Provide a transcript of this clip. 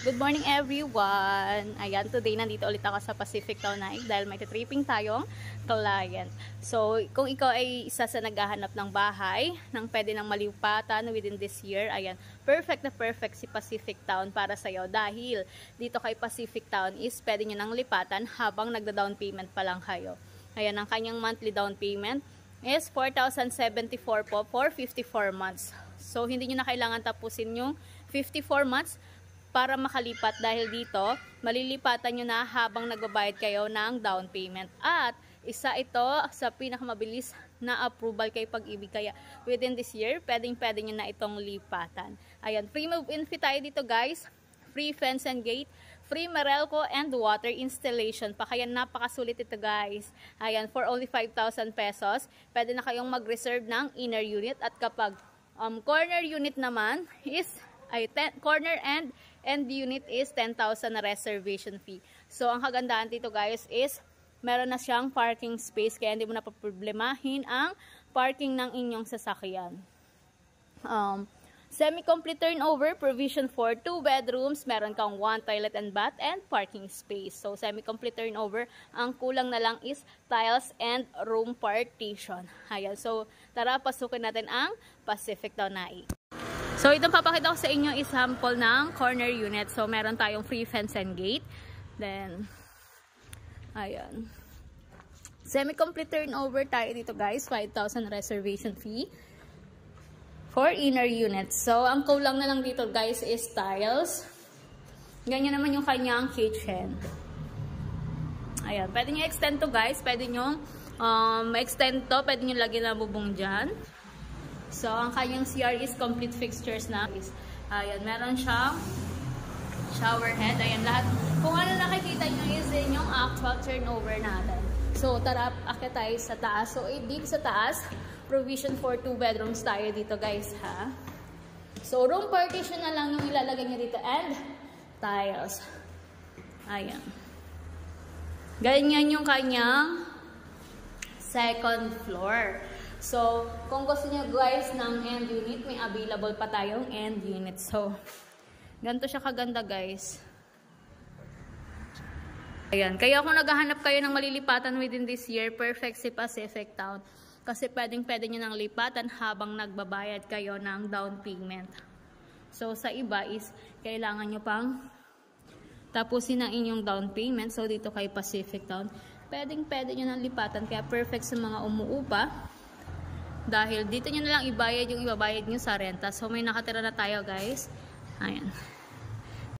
Good morning everyone! Ayan, today nandito ulit ako sa Pacific Town Naik dahil may tripping tayong client. So, kung ikaw ay isa sa naghahanap ng bahay, nang pwede nang malipatan within this year, ayan, perfect na perfect si Pacific Town para sa'yo dahil dito kay Pacific Town is pwede nyo nang lipatan habang nagda-down payment pa lang kayo. Ayan, ang kanyang monthly down payment is 4,074 po for 54 months. So, hindi nyo na kailangan tapusin yung 54 months para makalipat dahil dito, malilipatan nyo na habang nagbabayad kayo ng down payment. At isa ito sa pinakamabilis na approval kay Pag-ibig. Kaya within this year, pwede nyo na itong lipatan. Ayan, free move-in fee tayo dito guys. Free fence and gate, free Meralco and water installation pa. Kaya napakasulit ito guys. Ayan, for only 5,000 pesos, pwede na kayong mag-reserve ng inner unit. At kapag corner unit naman is corner and end unit is 10,000 na reservation fee. So, ang kagandahan dito guys is meron na siyang parking space kaya hindi mo na paproblemahin ang parking ng inyong sasakyan. Semi-complete turnover, provision for 2 bedrooms, meron kang 1 toilet and bath and parking space. So, semi-complete turnover, ang kulang na lang is tiles and room partition. Ayan, so tara pasukin natin ang Pacific Town Naik. So, itong papakita ko sa inyo is sample ng corner unit. So, meron tayong free fence and gate. Then, ayan. Semi-complete turnover tayo dito guys. 5,000 reservation fee for inner unit. So, ang kulang na lang dito guys is tiles. Ganyan naman yung kanyang kitchen. Ayan. Pwede nyo extend to guys. Pwede nyo extend to. Pwede nyo lagyan na bubong dyan. So, ang kanyang CR is complete fixtures na. Ayan, meron siyang shower head. Ayan, lahat. Kung ano nakikita nyo is yung actual turnover natin. So, tara, akit tayo sa taas. So, dito sa taas, provision for 2 bedrooms tayo dito guys, ha? So, room partition na lang yung ilalagay nyo dito and tiles. Ayan. Ganyan yung kanyang second floor. So, kung gusto niyo guys ng end unit, may available pa tayong end unit. So, ganito siya kaganda guys. Ayan. Kaya kung naghahanap kayo ng malilipatan within this year, perfect si Pacific Town. Kasi pwede nyo nang lipatan habang nagbabayad kayo ng down payment. So, sa iba is kailangan nyo pang tapusin ang inyong down payment. So, dito kay Pacific Town, pwede nyo nang lipatan. Kaya perfect sa mga umuupa. Dahil dito nyo na lang ibayad yung ibabayad nyo sa renta. So, may nakatira na tayo guys. Ayan.